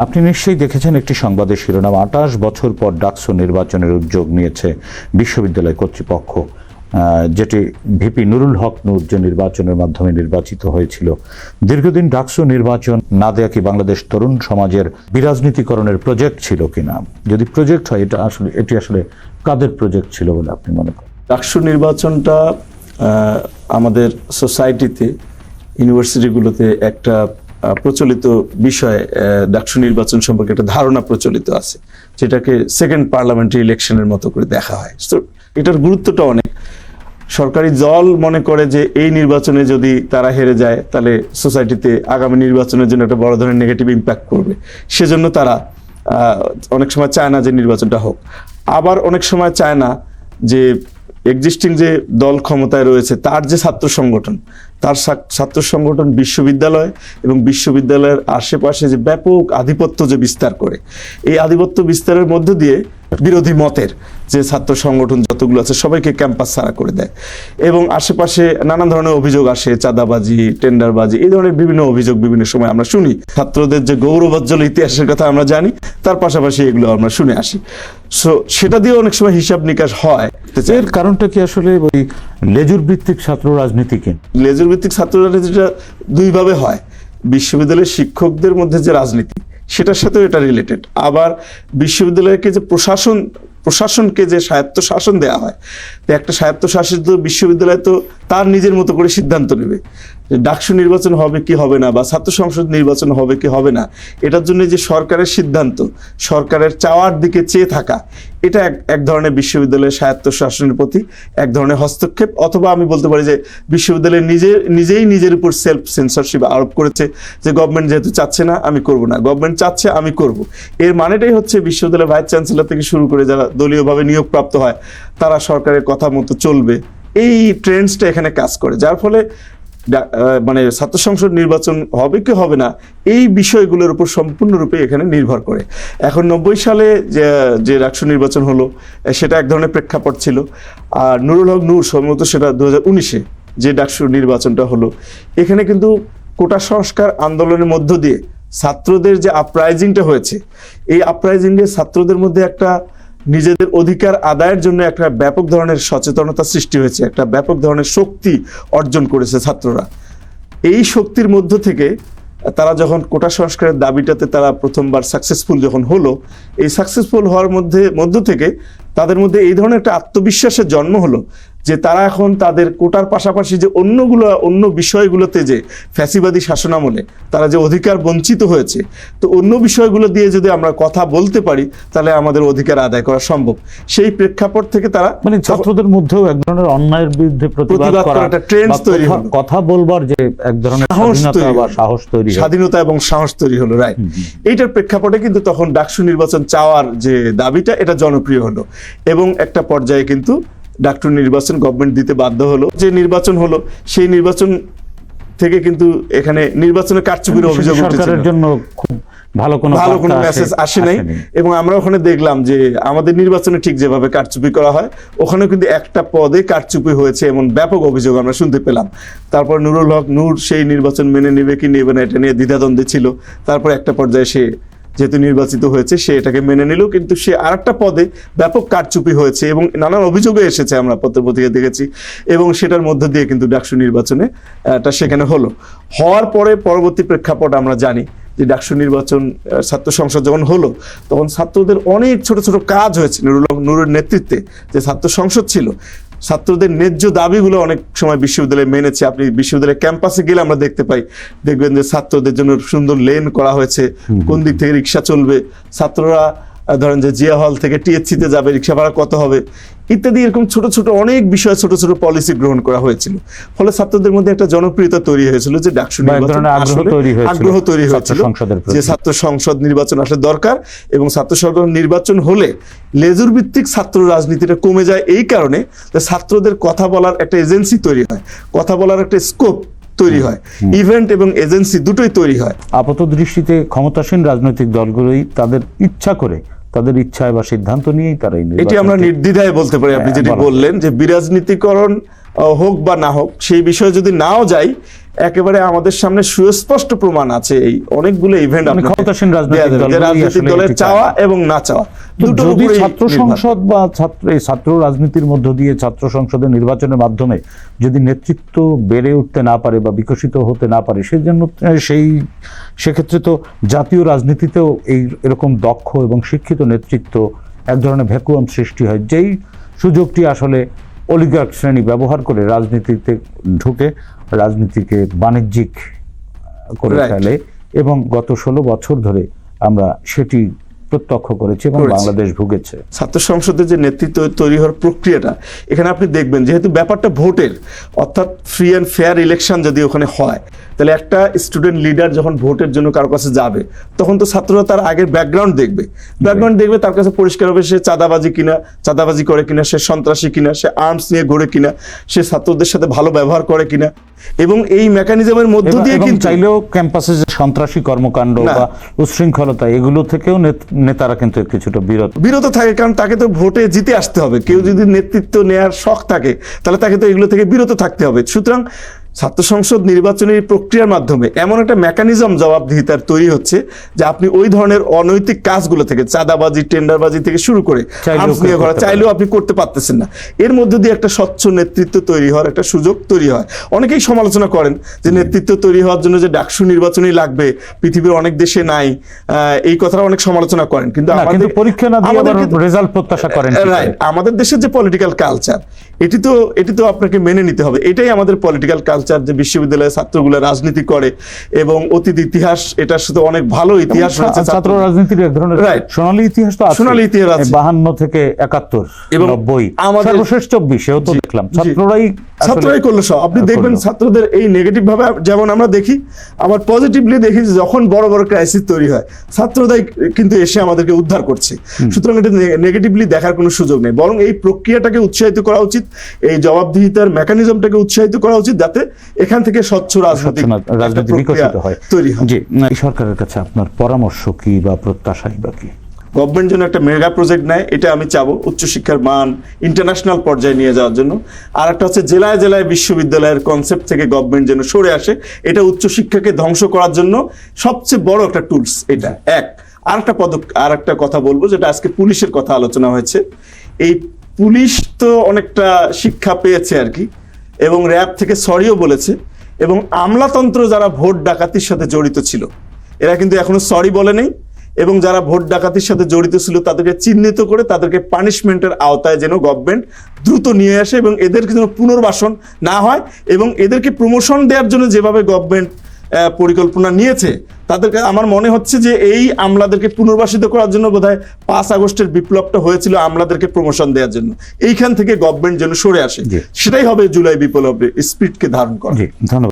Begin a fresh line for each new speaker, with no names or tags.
আপনি নিশ্চয়ই দেখেছেন একটি সংবাদের শিরোনাম ২৮ বছর পর ডাকসু নির্বাচনের উদ্যোগ নিয়েছে বিশ্ববিদ্যালয় কর্তৃপক্ষ, যেটি ভিপি নুরুল হক নূর যে নির্বাচনের মাধ্যমে নির্বাচিত হয়েছিল। দীর্ঘদিন ডাকসু নির্বাচন না দেয়া কি বাংলাদেশ তরুণ সমাজের বিরাজনীতিকরণের প্রজেক্ট ছিল কিনা? যদি প্রজেক্ট হয় এটি আসলে কাদের প্রজেক্ট ছিল বলে আপনি মনে করেন?
ডাকসু নির্বাচনটা আমাদের সোসাইটিতে, ইউনিভার্সিটিগুলোতে একটা প্রচলিত বিষয়, ডাকসু নির্বাচন সম্পর্কে একটা ধারণা প্রচলিত আছে, যেটাকে সেকেন্ড পার্লামেন্টারি ইলেকশনের মতো করে দেখা হয়। তো এটার গুরুত্বটা অনেক। সরকারি দল মনে করে যে এই নির্বাচনে যদি তারা হেরে যায় তাহলে সোসাইটিতে আগামী নির্বাচনের জন্য একটা বড় ধরনের নেগেটিভ ইম্প্যাক্ট করবে, সেজন্য তারা অনেক সময় চায় না যে নির্বাচনটা হোক। আবার অনেক সময় চায় না যে এক্সিস্টিং যে দল ক্ষমতায় রয়েছে তার যে ছাত্র সংগঠন, তার ছাত্র সংগঠন বিশ্ববিদ্যালয় এবং বিশ্ববিদ্যালয়ের আশেপাশে যে ব্যাপক আধিপত্য যে বিস্তার করে, এই আধিপত্য বিস্তারের মধ্য দিয়ে বিরোধী মতের যে ছাত্র সংগঠন যতগুলো আছে সবাইকে ক্যাম্পাস ছাড়া করে দেয়। এবং আশেপাশে নানান ধরনের অভিযোগ আসে, চাঁদাবাজি, টেন্ডারবাজি, এই ধরনের বিভিন্ন অভিযোগ বিভিন্ন সময় আমরা শুনি। ছাত্রদের যে গৌরবোজ্জ্বল ইতিহাসের কথা আমরা জানি, তার পাশাপাশি এগুলো আমরা শুনে আসি। সো সেটা দিয়ে অনেক সময় হিসাব নিকাশ হয়।
এর কারণটা কি আসলে ওই লেজুর ভিত্তিক ছাত্র রাজনীতি?
লেজুর ভিত্তিক ছাত্র রাজনীতিটা দুইভাবে হয়। বিশ্ববিদ্যালয়ের শিক্ষকদের মধ্যে যে রাজনীতি, সেটার সাথেও এটা রিলেটেড। আবার বিশ্ববিদ্যালয়কে যে প্রশাসনকে যে স্বায়ত্তশাসন দেওয়া হয়, তো একটা স্বায়ত্তশাসিত বিশ্ববিদ্যালয় তো তার নিজের মতো করে সিদ্ধান্ত নেবে ডাকসু নির্বাচন হবে কি হবে না, বা ছাত্র সংসদ নির্বাচন হবে কি হবে না। এটার জন্য যে সরকারের সিদ্ধান্ত, সরকারের চাওয়ার দিকে চেয়ে থাকা, এটা এক ধরনের বিশ্ববিদ্যালয়ের স্বায়ত্তশাসনের প্রতি এক ধরনের হস্তক্ষেপ। অথবা আমি বলতে পারি যে বিশ্ববিদ্যালয় নিজেই নিজের উপর সেলফ সেন্সরশিপ আরোপ করেছে, যে গভর্নমেন্ট যেহেতু চাচ্ছে না আমি করব না, গভর্নমেন্ট চাচ্ছে আমি করব। এর মানেটাই হচ্ছে বিশ্ববিদ্যালয়ের ভাইস চ্যান্সেলর থেকে শুরু করে যারা দলীয়ভাবে নিয়োগপ্রাপ্ত হয় তারা সরকারের কথা মতো চলবে, এই ট্রেন্ডসটা এখানে কাজ করে। যার ফলে মানে ছাত্র সংসদ নির্বাচন হবে কি হবে না, এই বিষয়গুলোর উপর সম্পূর্ণরূপে এখানে নির্ভর করে। এখন 90 সালে যে ডাকসু নির্বাচন হলো, সেটা এক ধরনের প্রেক্ষাপট ছিল। আর নুরুল হক নূর সম্ভবত সেটা 2019-এ যে ডাকসু নির্বাচনটা হলো, এখানে কিন্তু কোটা সংস্কার আন্দোলনের মধ্য দিয়ে ছাত্রদের যে আপরাইজিংটা হয়েছে, এই আপরাইজিংয়ে ছাত্রদের মধ্যে একটা নিজেদের অধিকার আদায়ের জন্য একটা ব্যাপক ধরনের সচেতনতা সৃষ্টি হয়েছে, একটা ব্যাপক ধরনের শক্তি অর্জন করেছে ছাত্ররা। এই শক্তির মধ্য থেকে তারা যখন কোটা সংস্কারের দাবিটাতে তারা প্রথমবার সাকসেসফুল যখন হলো, এই সাকসেসফুল হওয়ার মধ্য থেকে তাদের মধ্যে এই ধরনের একটা আত্মবিশ্বাসের জন্ম হলো যে তারা এখন তাদের কোটার পাশাপাশি যে অন্য বিষয়গুলোতে যে ফ্যাসিবাদী শাসনামলে তারা যে অধিকার বঞ্চিত হয়েছে, তো অন্য বিষয়গুলো দিয়ে যদি আমরা কথা বলতে পারি তাহলে আমাদের অধিকার আদায় করা সম্ভব। সেই প্রেক্ষাপট থেকে তারা
মানে ছাত্রদের মধ্যেও এক ধরনের অন্যায়ের বিরুদ্ধে প্রতিবাদ করার একটা
ট্রেন্ড তৈরি হলো,
কথা বলবার যে এক ধরনের স্বাধীনতা
এবং সাহস তৈরি হলো। রাইট, এইটার প্রেক্ষাপটে কিন্তু তখন ডাকসু নির্বাচন চাওয়ার যে দাবিটা, এটা জনপ্রিয় হলো এবং একটা পর্যায়ে কিন্তু ডাকসু নির্বাচন গভর্নমেন্ট দিতে বাধ্য হলো। যে নির্বাচন হলো, সেই নির্বাচন থেকে কিন্তু এখানে নির্বাচনে কারচুপির অভিযোগ উঠেছিল,
জন্য খুব ভালো কোনো
মেসেজ আসে নাই। এবং আমরা ওখানে দেখলাম যে আমাদের নির্বাচনে ঠিক যেভাবে কারচুপি করা হয়, ওখানে কিন্তু একটা পদে কারচুপি হয়েছে এমন ব্যাপক অভিযোগ আমরা শুনতে পেলাম। তারপর নুরুল হক নূর সেই নির্বাচন মেনে নেবে কি নেবে না এটা নিয়ে দ্বিধাদ্বন্দ্বে ছিল। তারপর একটা পর্যায়ে সে যেহেতু নির্বাচিত হয়েছে সে এটাকে মেনে নিল, কিন্তু সে আরেকটা পদে ব্যাপক কারচুপি হয়েছে এবং নানান অভিযোগে এসেছে, আমরা পত্রপত্রিকা দেখেছি। এবং সেটার মধ্য দিয়ে কিন্তু ডাকসু নির্বাচনে সেখানে হওয়ার পরে পরবর্তী প্রেক্ষাপট আমরা জানি যে ডাকসু নির্বাচন ছাত্র সংসদ যখন হলো, তখন ছাত্রদের অনেক ছোট ছোট কাজ হয়েছে। নুরুল হক নূরের নেতৃত্বে যে ছাত্র সংসদ ছিল, ছাত্রদের ন্যায্য দাবিগুলো অনেক সময় বিশ্ববিদ্যালয়ে মেনেছে। আপনি বিশ্ববিদ্যালয়ের ক্যাম্পাসে গেলে আমরা দেখবেন যে ছাত্রদের জন্য সুন্দর লেন করা হয়েছে, কোন দিক থেকে রিক্সা চলবে, ছাত্ররা ধরেন যে জিয়া হল থেকে টিএসসিতে যাবে, রিক্সা ভাড়া কত হবে ইত্যাদি, এরকম ছোট ছোট অনেক বিষয়, ছোট ছোট পলিসি গ্রহণ করা হয়েছিল। ফলে ছাত্রদের মধ্যে একটা জনপ্রিয়তা তৈরি হয়েছিল যে ডাকসু নির্বাচন আগ্রহ তৈরি হয়েছিল যে ছাত্র সংসদ নির্বাচন আসলে দরকার। এবং ছাত্র সংসদ নির্বাচন হলে লেজুর ভিত্তিক ছাত্র রাজনীতিটা কমে যায় এই কারণে যে ছাত্রদের কথা বলার একটা এজেন্সি তৈরি হয়, কথা বলার একটা স্কোপ তৈরি হয়, ইভেন্ট এবং এজেন্সি দুটোই তৈরি হয়।
আপাত দৃষ্টিতে ক্ষমতাসীন রাজনৈতিক দলগুলোই তাদের ইচ্ছা করে, তাদের ইচ্ছায় বা সিদ্ধান্ত নিয়েই তারা
এটি আমরা নির্দ্বিধায় বলতে পারি। আপনি যেটি বললেন যে বিরাজনীতিকরণ হোক বা না হোক, সেই বিষয়ে যদি নাও যাই, একেবারে আমাদের সামনে সুস্পষ্ট প্রমাণ আছে এই অনেকগুলো ইভেন্ট
ক্ষমতাসীন
রাজনৈতিক দলের চাওয়া এবং না চাওয়া।
যদি ছাত্র সংসদ বা ছাত্র রাজনীতির মধ্য দিয়ে ছাত্র সংসদের নির্বাচনের মাধ্যমে যদি নেতৃত্ব বেড়ে উঠতে না পারে বা বিকশিত হতে না পারে, সেজন্য সেক্ষেত্রে তো জাতীয় রাজনীতিতেও এরকম দক্ষ এবং শিক্ষিত নেতৃত্ব এক ধরনের ভ্যাকুয়াম সৃষ্টি হয়, যেই সুযোগটি আসলে অলিগার্ক শ্রেণী ব্যবহার করে রাজনীতিতে ঢুকে রাজনীতিকে বাণিজ্যিক করে ফেলে। এবং গত 16 বছর ধরে আমরা সেটি প্রত্যক্ষ করেছি এবং বাংলাদেশ ভুগেছে।
ছাত্র সংসদের যে নেতৃত্ব তৈরি হওয়ার প্রক্রিয়াটা, এখানে আপনি দেখবেন যেহেতু ব্যাপারটা ভোটের, অর্থাৎ ফ্রি অ্যান্ড ফেয়ার ইলেকশন যদি ওখানে হয়, তাহলে একটা স্টুডেন্ট লিডার যখন ভোটের জন্য কারো কাছে যাবে, তখন তো ছাত্ররা তার আগের ব্যাকগ্রাউন্ড দেখবে, তার কাছে পরিষ্কার হবে সে চাঁদাবাজি করে কিনা, সে সন্ত্রাসী কিনা, সে আর্মস নিয়ে ঘোরে কিনা, সে ছাত্রদের সাথে ভালো ব্যবহার করে কিনা। এবং এই মেকানিজমের মধ্য দিয়ে কিন্তু
চাইলেও ক্যাম্পাসে যে সন্ত্রাসী কর্মকাণ্ড বা উচ্ছৃঙ্খলতা, এগুলো থেকেও নেতারা কিন্তু কিছুটা
বিরত থাকে, কারণ তাকে তো ভোটে জিতে আসতে হবে। কেউ যদি নেতৃত্ব নেয়ার শখ থাকে, তাহলে তাকে তো এগুলো থেকে বিরত থাকতে হবে। সুতরাং ছাত্র সংসদ নির্বাচনের প্রক্রিয়ার মাধ্যমে এমন একটা মেকানিজম জবাবদিহিতার তৈরি হচ্ছে যে আপনি ওই ধরনের অনৈতিক কাজগুলো থেকে, চাঁদাবাজি, টেন্ডারবাজি থেকে শুরু করে চাইলেও আপনি করতে পারতেছেন না। এর মধ্যে দিয়ে একটা স্বচ্ছ নেতৃত্ব তৈরি হওয়ার একটা সুযোগ তৈরি হয়। অনেকেই সমালোচনা করেন যে নেতৃত্ব তৈরি হওয়ার জন্য যে ডাকসু নির্বাচনই লাগবে, পৃথিবীর অনেক দেশে নাই, এই কথাটা অনেক সমালোচনা করেন। কিন্তু
পরীক্ষা না দিয়ে আবার রেজাল্ট প্রত্যাশা করেন।
আমাদের দেশের যে পলিটিক্যাল কালচার, এটি তো আপনাকে মেনে নিতে হবে। এটাই আমাদের পলিটিক্যাল কালচার, যে বিশ্ববিদ্যালয়ের ছাত্রগুলো রাজনীতি করে এবং অতীত ইতিহাস, এটার সাথে অনেক ভালো ইতিহাস রয়েছে।
ছাত্র রাজনীতির এক ধরনের সোনালী ইতিহাস তো আছে,
সোনালী ইতিহাস আছে
52 থেকে 71 এবং 90, আমাদের সর্বশেষ 24 এও তো দেখলাম ছাত্ররাই
করলো সব। আপনি দেখবেন ছাত্রদের এই নেগেটিভ ভাবে যেমন আমরা দেখি, আবার পজিটিভলি দেখি যখন বড় বড় ক্রাইসিস তৈরি হয়, ছাত্ররাই কিন্তু এসে আমাদেরকে উদ্ধার করছে। সুতরাং এটা নেগেটিভলি দেখার কোনো সুযোগ নেই, বরং এই প্রক্রিয়াটাকে উৎসাহিত করা উচিত, এই জবাবদিহিতার মেকানিজমটাকে উৎসাহিত করা উচিত, যাতে এখান থেকে স্বচ্ছ
রাজনীতি বিকশিত হয়,
তৈরি হয়।
জি, এই সরকারের কাছে আপনার পরামর্শ কি বা প্রত্যাশাই বা কি?
গভর্নমেন্ট যেন একটা মেগা প্রজেক্ট নেয়, এটা আমি চাবো, উচ্চশিক্ষার মান ইন্টারন্যাশনাল পর্যায়ে নিয়ে যাওয়ার জন্য। আর একটা হচ্ছে জেলায় জেলায় বিশ্ববিদ্যালয়ের কনসেপ্ট থেকে গভর্নমেন্ট যেন সরে আসে, এটা উচ্চশিক্ষাকে ধ্বংস করার জন্য সবচেয়ে বড় একটা টুলস এটা। আর একটা কথা বলবো, যেটা আজকে পুলিশের কথা আলোচনা হয়েছে। এই পুলিশ তো অনেকটা শিক্ষা পেয়েছে আর কি, এবং র্যাব থেকে সরিও বলেছে, এবং আমলাতন্ত্র যারা ভোট ডাকাতির সাথে জড়িত ছিল, এরা কিন্তু এখনো সরি বলে নেই। এবং যারা ভোট ডাকাতির সাথে জড়িত ছিল তাদেরকে চিহ্নিত করে তাদেরকে পানিশমেন্টের আওতায় যেন গভর্নমেন্ট দ্রুত নিয়ে আসে, এবং এদেরকে যেন পুনর্বাসন না হয়, এবং এদেরকে প্রমোশন দেওয়ার জন্য যেভাবে গভর্নমেন্ট পরিকল্পনা নিয়েছে, তাদেরকে আমার মনে হচ্ছে যে এই আমলাদেরকে পুনর্বাসিত করার জন্য বোধহয় 5 আগস্টের বিপ্লবটা হয়েছিল আমলাদেরকে প্রমোশন দেওয়ার জন্য। এইখান থেকে গভর্নমেন্ট যেন সরে আসে, সেটাই হবে জুলাই বিপ্লবের স্পিরিটকে ধারণ করা।
ধন্যবাদ।